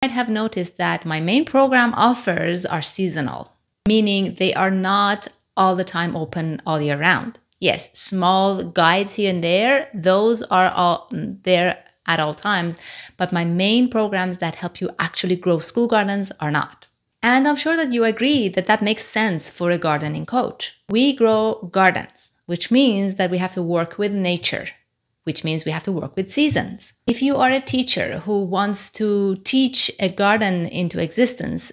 might have noticed that my main program offers are seasonal, meaning they are not all the time open all year round. Yes, small guides here and there, those are all there at all times, but my main programs that help you actually grow school gardens are not. And I'm sure that you agree that that makes sense for a gardening coach. We grow gardens, which means that we have to work with nature, which means we have to work with seasons. If you are a teacher who wants to teach a garden into existence,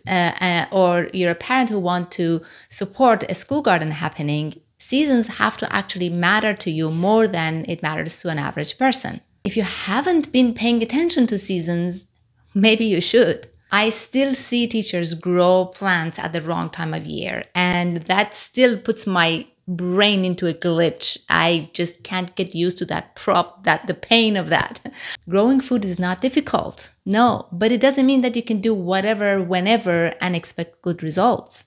or you're a parent who wants to support a school garden happening, seasons have to actually matter to you more than it matters to an average person. If you haven't been paying attention to seasons, maybe you should. I still see teachers grow plants at the wrong time of year, and that still puts my brain into a glitch. I just can't get used to the pain of that. Growing food is not difficult. No, but it doesn't mean that you can do whatever, whenever, and expect good results.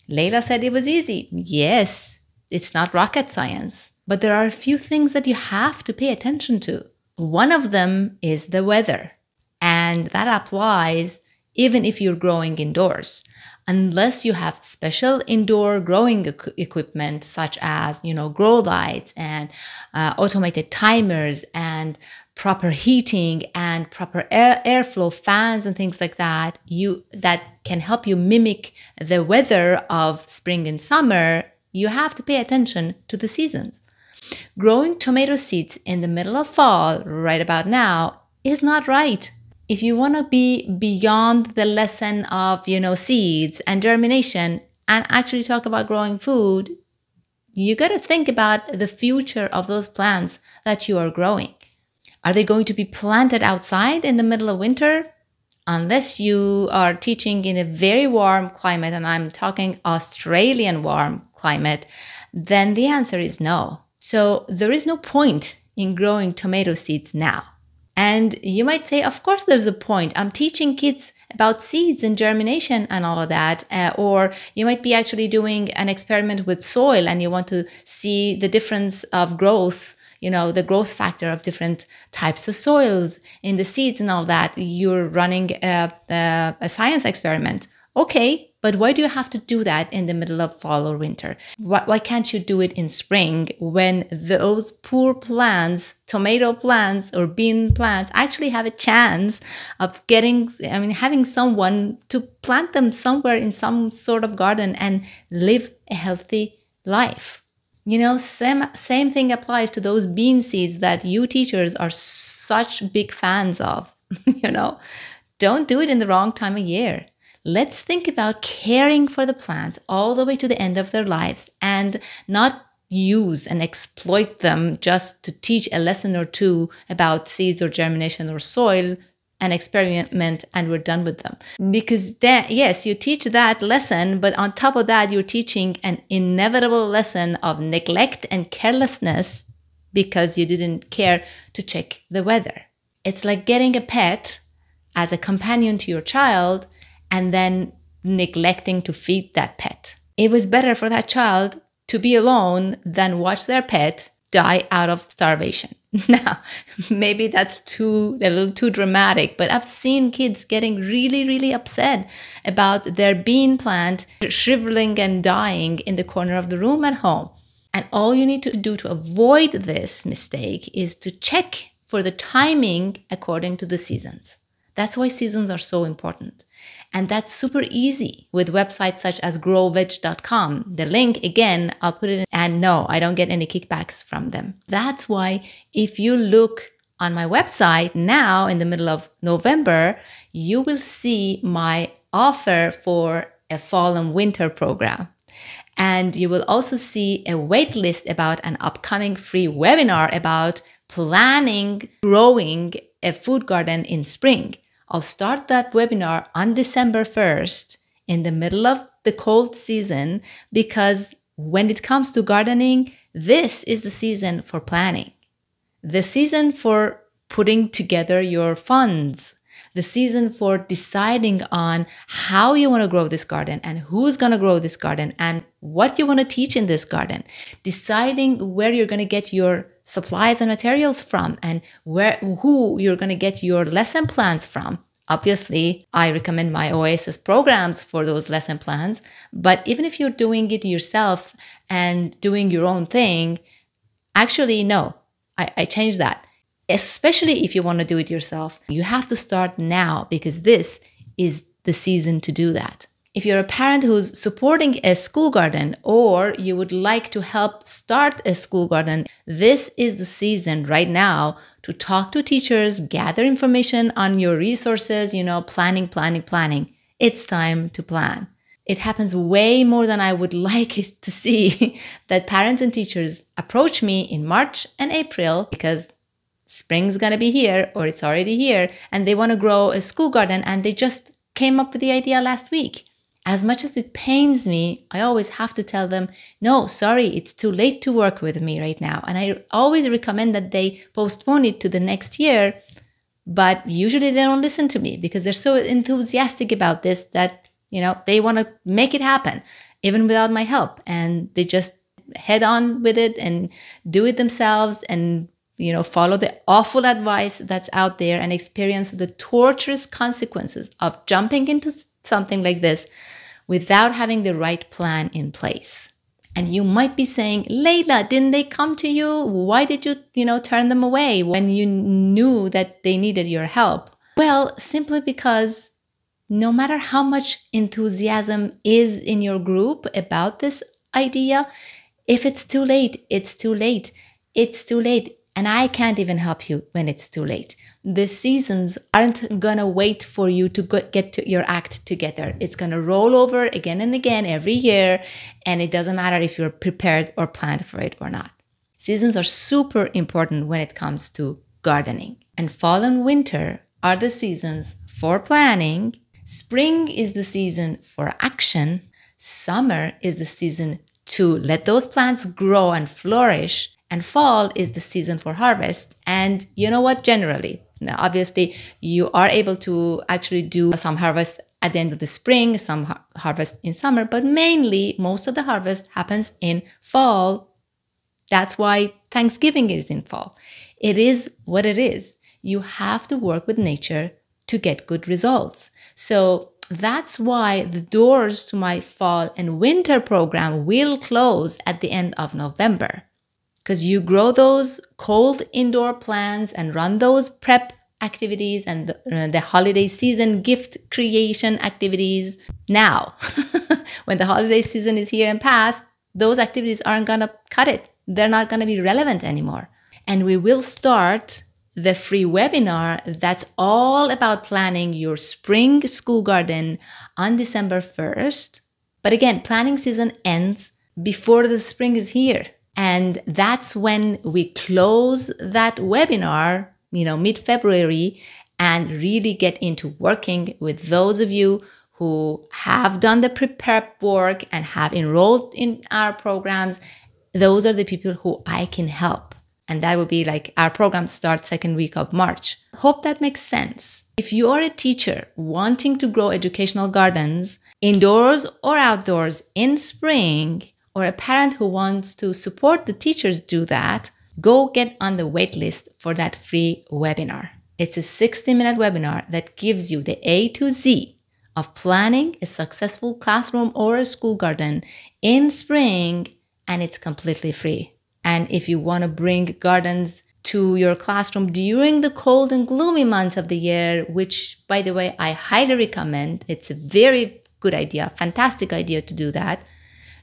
Layla said it was easy. Yes, it's not rocket science, but there are a few things that you have to pay attention to. One of them is the weather, and that applies even if you're growing indoors. Unless you have special indoor growing equipment, such as, grow lights and automated timers and proper heating and proper airflow fans and things like that, that can help you mimic the weather of spring and summer, you have to pay attention to the seasons. Growing tomato seeds in the middle of fall, right about now, is not right. If you want to be beyond the lesson of, seeds and germination and actually talk about growing food, you got to think about the future of those plants that you are growing. Are they going to be planted outside in the middle of winter? Unless you are teaching in a very warm climate, and I'm talking Australian warm climate, then the answer is no. So there is no point in growing tomato seeds now. And you might say, of course there's a point. I'm teaching kids about seeds and germination and all of that. Or you might be actually doing an experiment with soil and you want to see the difference of growth, the growth factor of different types of soils in the seeds and all that. You're running a science experiment. Okay, but why do you have to do that in the middle of fall or winter? Why can't you do it in spring when those poor plants, tomato plants or bean plants, actually have a chance of having someone to plant them somewhere in some sort of garden and live a healthy life? Same thing applies to those bean seeds that you teachers are such big fans of. Don't do it in the wrong time of year. Let's think about caring for the plants all the way to the end of their lives and not use and exploit them just to teach a lesson or two about seeds or germination or soil and experiment and we're done with them. Because then, yes, you teach that lesson, but on top of that, you're teaching an inevitable lesson of neglect and carelessness because you didn't care to check the weather. It's like getting a pet as a companion to your child and then neglecting to feed that pet. It was better for that child to be alone than watch their pet die out of starvation. Now, maybe that's a little too dramatic, but I've seen kids getting really, really upset about their bean plant shriveling and dying in the corner of the room at home. And all you need to do to avoid this mistake is to check for the timing according to the seasons. That's why seasons are so important. And that's super easy with websites such as growveg.com. The link, again, I'll put it in. And no, I don't get any kickbacks from them. That's why if you look on my website now in the middle of November, you will see my offer for a fall and winter program. And you will also see a wait list about an upcoming free webinar about planning growing a food garden in spring. I'll start that webinar on December 1st in the middle of the cold season because when it comes to gardening, this is the season for planning. The season for putting together your funds. The season for deciding on how you want to grow this garden and who's going to grow this garden and what you want to teach in this garden. Deciding where you're going to get your supplies and materials from and who you're going to get your lesson plans from. Obviously, I recommend my Oasis programs for those lesson plans. But even if you're doing it yourself and doing your own thing, actually, no, I changed that. Especially if you want to do it yourself, you have to start now because this is the season to do that. If you're a parent who's supporting a school garden or you would like to help start a school garden, this is the season right now to talk to teachers, gather information on your resources, planning. It's time to plan. It happens way more than I would like it to see that parents and teachers approach me in March and April because spring's going to be here or it's already here and they want to grow a school garden and they just came up with the idea last week. As much as it pains me, I always have to tell them, no, sorry, it's too late to work with me right now. And I always recommend that they postpone it to the next year. But usually they don't listen to me because they're so enthusiastic about this that, they want to make it happen even without my help. And they just head on with it and do it themselves and follow the awful advice that's out there and experience the torturous consequences of jumping into something like this without having the right plan in place. And you might be saying, Layla, didn't they come to you? Why did you, turn them away when you knew that they needed your help? Well, simply because no matter how much enthusiasm is in your group about this idea, if it's too late, it's too late. It's too late. And I can't even help you when it's too late. The seasons aren't going to wait for you to get to your act together. It's going to roll over again and again every year. And it doesn't matter if you're prepared or planned for it or not. Seasons are super important when it comes to gardening. And fall and winter are the seasons for planning. Spring is the season for action. Summer is the season to let those plants grow and flourish. And fall is the season for harvest. And you know what? Generally, now obviously, you are able to actually do some harvest at the end of the spring, some harvest in summer, but mainly most of the harvest happens in fall. That's why Thanksgiving is in fall. It is what it is. You have to work with nature to get good results. So that's why the doors to my fall and winter program will close at the end of November. Because you grow those cold indoor plants and run those prep activities and the holiday season gift creation activities now. When the holiday season is here and past, those activities aren't going to cut it. They're not going to be relevant anymore. And we will start the free webinar that's all about planning your spring school garden on December 1st. But again, planning season ends before the spring is here. And that's when we close that webinar, mid-February, and really get into working with those of you who have done the prep work and have enrolled in our programs. Those are the people who I can help. And that would be like our program starts second week of March. Hope that makes sense. If you are a teacher wanting to grow educational gardens indoors or outdoors in spring, or a parent who wants to support the teachers do that, go get on the wait list for that free webinar. It's a 60-minute webinar that gives you the A to Z of planning a successful classroom or a school garden in spring, and it's completely free. And if you want to bring gardens to your classroom during the cold and gloomy months of the year, which, by the way, I highly recommend, it's a very good idea, fantastic idea to do that,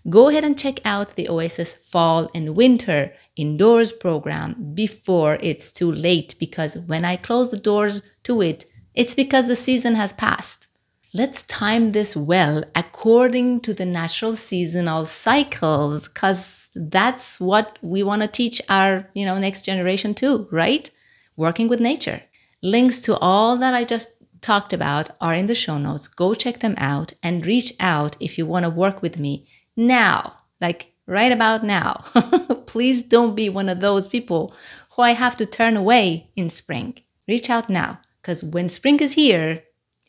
go ahead and check out the Oasis Fall and Winter Indoors program before it's too late, because when I close the doors to it, it's because the season has passed. Let's time this well according to the natural seasonal cycles, because that's what we want to teach our next generation too, right? Working with nature. Links to all that I just talked about are in the show notes. Go check them out and reach out if you want to work with me now, like right about now. Please don't be one of those people who I have to turn away in spring. Reach out now, because when spring is here,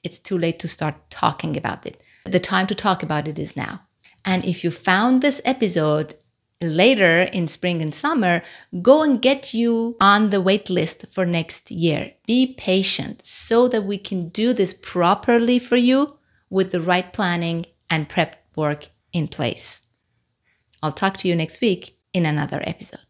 it's too late to start talking about it. The time to talk about it is now. And if you found this episode later in spring and summer go and get you on the wait list for next year. Be patient so that we can do this properly for you with the right planning and prep work in place. I'll talk to you next week in another episode.